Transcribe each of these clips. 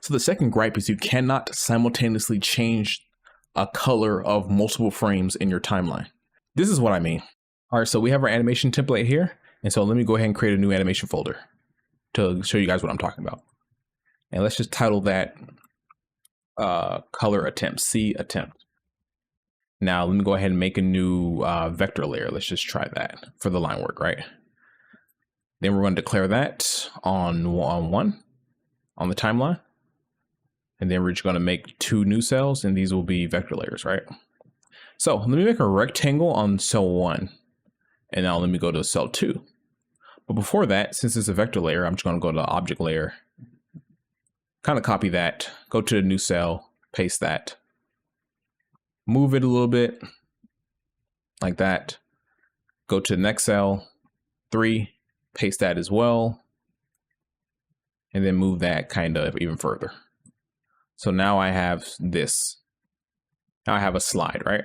So the second gripe is you cannot simultaneously change a color of multiple frames in your timeline. This is what I mean. All right, so we have our animation template here. And so let me go ahead and create a new animation folder to show you guys what I'm talking about. And let's just title that color attempt, C attempt. Now let me go ahead and make a new vector layer. Let's just try that for the line work, right? Then we're going to declare that on one on the timeline. And then we're just going to make 2 new cells, and these will be vector layers, right? So let me make a rectangle on cell 1. And now let me go to cell 2. But before that, since it's a vector layer, I'm just going to go to the object layer, kind of copy that, go to the new cell, paste that, move it a little bit like that, go to the next cell, 3, paste that as well, and then move that kind of even further. So now I have this. Now I have a slide, right?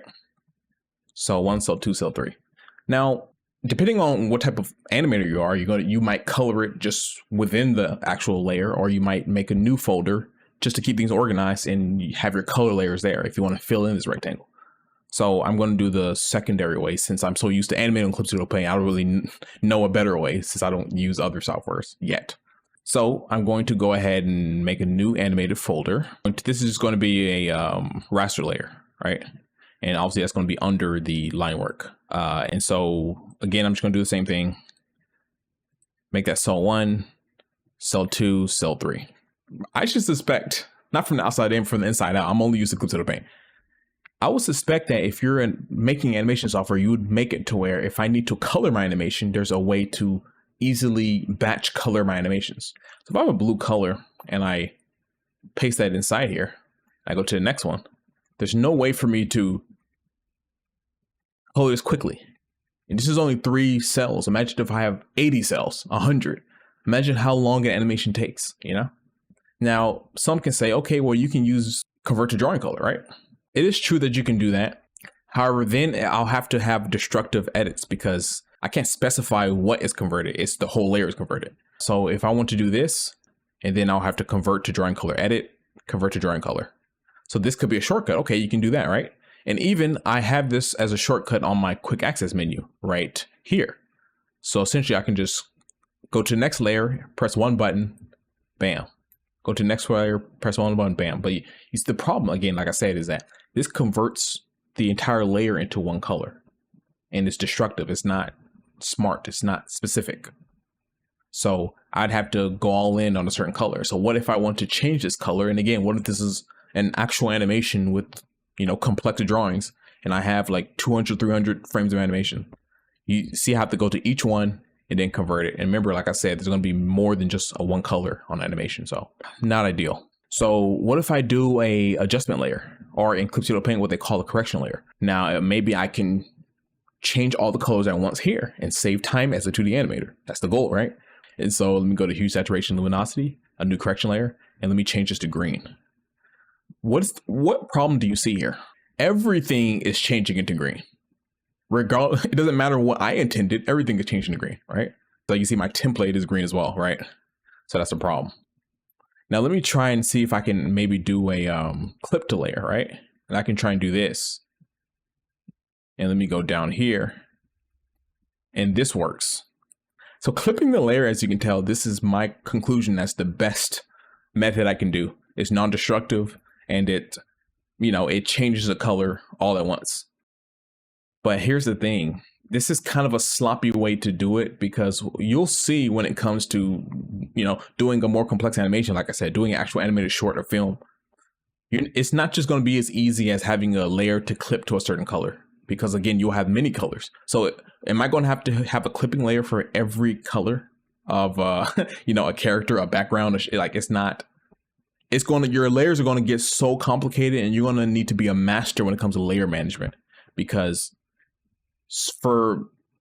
Cell 1, cell 2, cell 3. Now, depending on what type of animator you are, you might color it just within the actual layer, or you might make a new folder just to keep things organized and you have your color layers there if you want to fill in this rectangle. So I'm going to do the secondary way since I'm so used to animating on Clip Paint. I don't really know a better way since I don't use other softwares yet. So I'm going to go ahead and make a new animated folder. This is going to be a raster layer, right? And obviously that's going to be under the line work. And so again, I'm just going to do the same thing. Make that cell 1, cell 2, cell 3. I should suspect, not from the outside in, from the inside out. I'm only using Clip Paint. I would suspect that if you're making animation software, you would make it to where if I need to color my animation, there's a way to easily batch color my animations. So if I have a blue color and I paste that inside here, I go to the next one, there's no way for me to color this quickly. And this is only 3 cells. Imagine if I have 80 cells, 100. Imagine how long an animation takes, you know? Now, some can say, okay, well, you can use convert to drawing color, right? It is true that you can do that. However, then I'll have to have destructive edits because I can't specify what is converted. It's the whole layer is converted. So if I want to do this, and then I'll have to convert to drawing color edit, convert to drawing color. So this could be a shortcut. Okay, you can do that, right? And even I have this as a shortcut on my quick access menu right here. So essentially I can just go to the next layer, press 1 button, bam. Go to the next layer, press 1 button, bam. But you see the problem, again, like I said, is that this converts the entire layer into one color. And it's destructive. It's not smart. It's not specific. So I'd have to go all in on a certain color. So what if I want to change this color? And again, what if this is an actual animation with, you know, complex drawings and I have like 200, 300 frames of animation? You see, I have to go to each one and then convert it. And remember, like I said, there's going to be more than just a one color on animation. So not ideal. So what if I do a adjustment layer, or in Clip Paint, what they call a correction layer? Now, maybe I can change all the colors at once here and save time as a 2D animator. That's the goal, right? And so let me go to hue, saturation, luminosity, a new correction layer, and let me change this to green. What problem do you see here? Everything is changing into green. Regardless, it doesn't matter what I intended, everything is changing to green, right? So you see my template is green as well, right? So that's a problem. Now let me try and see if I can maybe do a clip to layer, right? And I can try and do this. And let me go down here. And this works. So clipping the layer, as you can tell, this is my conclusion. That's the best method I can do. It's non-destructive and it changes the color all at once. But here's the thing. This is kind of a sloppy way to do it because you'll see when it comes to, doing a more complex animation, like I said, doing an actual animated short or film, it's not just going to be as easy as having a layer to clip to a certain color. Because again, you'll have many colors. So am I going to have a clipping layer for every color of, a character, a background? Like your layers are going to get so complicated and you're going to need to be a master when it comes to layer management, because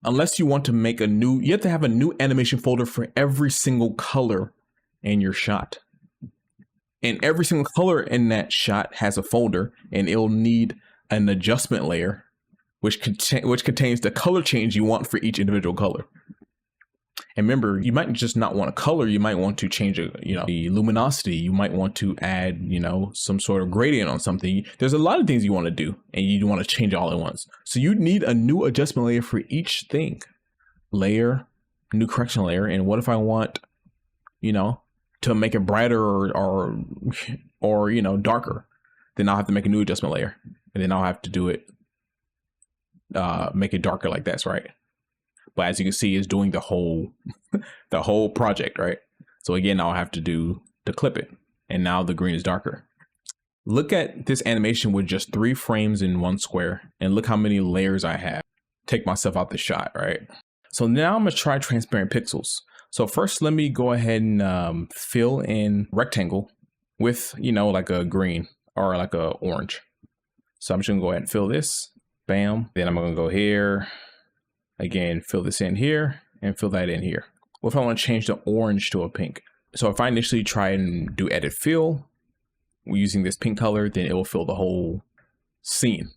unless you want to make you have to have a new animation folder for every single color in your shot. And every single color in that shot has a folder, and it'll need an adjustment layer which contains the color change you want for each individual color. And remember, you might just not want to color. You might want to change, the luminosity. You might want to add, some sort of gradient on something. There's a lot of things you want to do, and you want to change it all at once. So you need a new adjustment layer for each thing. Layer, new correction layer. And what if I want, to make it brighter or darker? Then I'll have to make a new adjustment layer, and then I'll have to do it, make it darker like this, right? But as you can see, it's doing the whole project, right? So again, I'll have to clip it. And now the green is darker. Look at this animation with just 3 frames in 1 square. And look how many layers I have. Take myself out the shot, right? So now I'm gonna try transparent pixels. So first, let me go ahead and fill in rectangle with, like a green or like a orange. So I'm just gonna go ahead and fill this, bam. Then I'm gonna go here. Again, fill this in here and fill that in here. What if I want to change the orange to a pink? So if I initially try and do edit fill using this pink color, then it will fill the whole scene.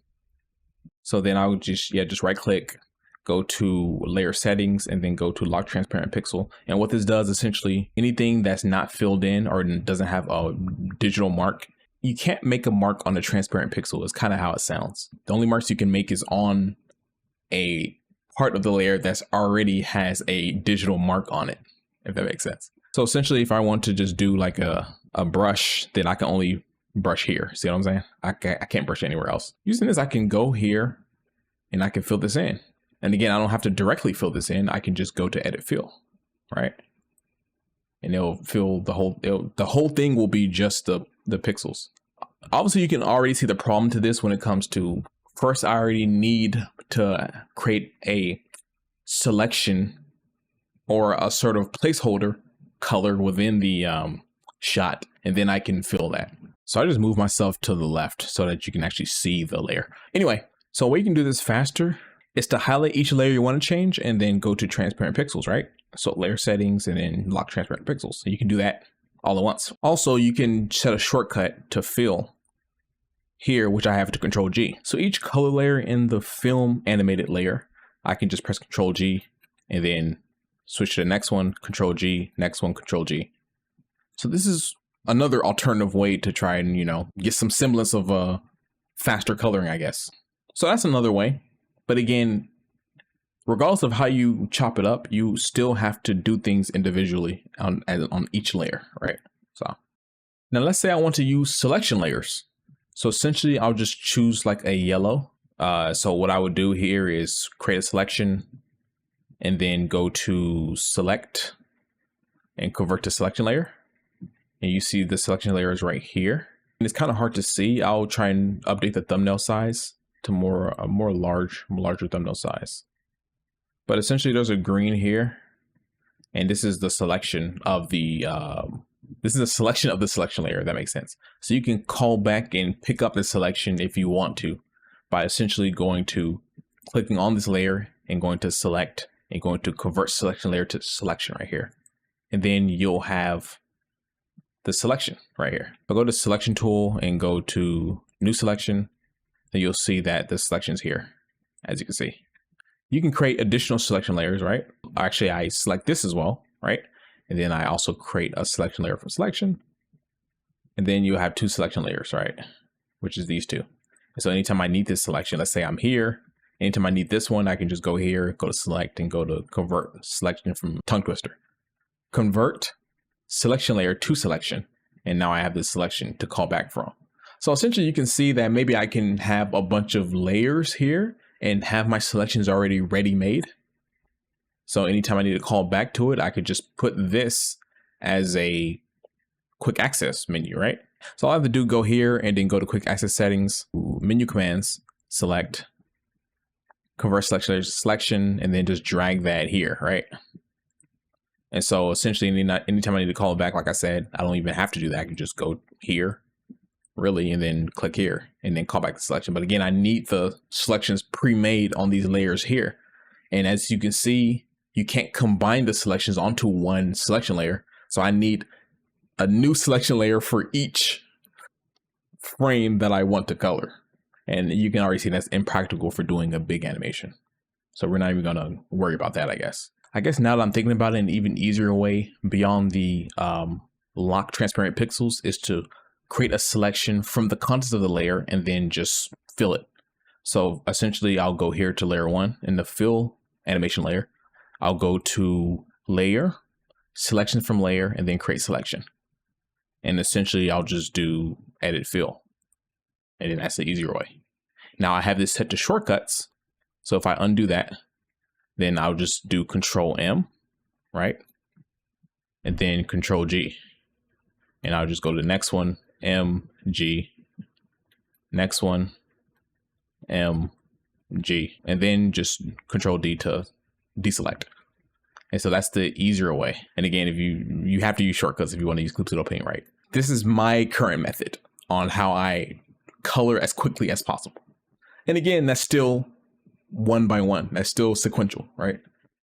So then I would just right click, go to layer settings, and then go to lock transparent pixel. And what this does, essentially, anything that's not filled in or doesn't have a digital mark, you can't make a mark on a transparent pixel. It's kind of how it sounds. The only marks you can make is on a part of the layer that's already has a digital mark on it, if that makes sense. So essentially, if I want to just do like a brush, then I can only brush here. See what I'm saying? I can't brush anywhere else. Using this, I can go here and I can fill this in. And again, I don't have to directly fill this in. I can just go to edit fill, right? And it'll fill the whole thing will be just the pixels. Obviously, you can already see the problem to this when it comes to, first, I already need to create a selection or a sort of placeholder color within the shot, and then I can fill that. So I just move myself to the left so that you can actually see the layer. Anyway, so a way you can do this faster is to highlight each layer you want to change and then go to transparent pixels, right? So layer settings and then lock transparent pixels. So you can do that all at once. Also, you can set a shortcut to fill here, which I have to Control G. So each color layer in the film animated layer, I can just press Control G and then switch to the next one, Control G, next one, Control G. So this is another alternative way to try and, get some semblance of faster coloring, I guess. So that's another way. But again, regardless of how you chop it up, you still have to do things individually on each layer, right? So now let's say I want to use selection layers. So essentially I'll just choose like a yellow. So what I would do here is create a selection and then go to select and convert to selection layer. And you see the selection layer is right here. And it's kind of hard to see. I'll try and update the thumbnail size to larger thumbnail size. But essentially there's a green here. And this is the selection of the selection of the selection layer, if that makes sense. So you can call back and pick up the selection if you want to by essentially clicking on this layer and going to select and going to convert selection layer to selection right here. And then you'll have the selection right here. I'll go to selection tool and go to new selection. Then you'll see that the selection's here, as you can see. You can create additional selection layers, right? Actually, I select this as well, right? And then I also create a selection layer from selection. And then you have 2 selection layers, right? Which is these 2. And so anytime I need this selection, let's say I'm here, anytime I need this one, I can just go here, go to select and go to convert selection from tongue twister. Convert selection layer to selection. And now I have this selection to call back from. So essentially you can see that maybe I can have a bunch of layers here and have my selections already ready-made. So anytime I need to call back to it, I could just put this as a quick access menu, right? So all I have to do, go here and then go to quick access settings, menu commands, select, convert selection layers to selection, and then just drag that here, right? And so essentially anytime I need to call it back, like I said, I don't even have to do that. I can just go here, really, and then click here and then call back the selection. But again, I need the selections pre-made on these layers here. And as you can see, you can't combine the selections onto one selection layer. So I need a new selection layer for each frame that I want to color. And you can already see that's impractical for doing a big animation. So we're not even gonna worry about that, I guess. I guess now that I'm thinking about it, an even easier way beyond the lock transparent pixels is to create a selection from the contents of the layer and then just fill it. So essentially I'll go here to layer 1 in the fill animation layer. I'll go to layer, selection from layer, and then create selection. And essentially I'll just do edit fill. And then that's the easier way. Now I have this set to shortcuts. So if I undo that, then I'll just do Control M, right? And then Control G. And I'll just go to the next one, M, G, next one, M, G, and then just Control D to deselect. And so that's the easier way. And again, if you have to use shortcuts if you want to use Clip Pseudo Paint, right? This is my current method on how I color as quickly as possible. And again, that's still one by one. That's still sequential, right?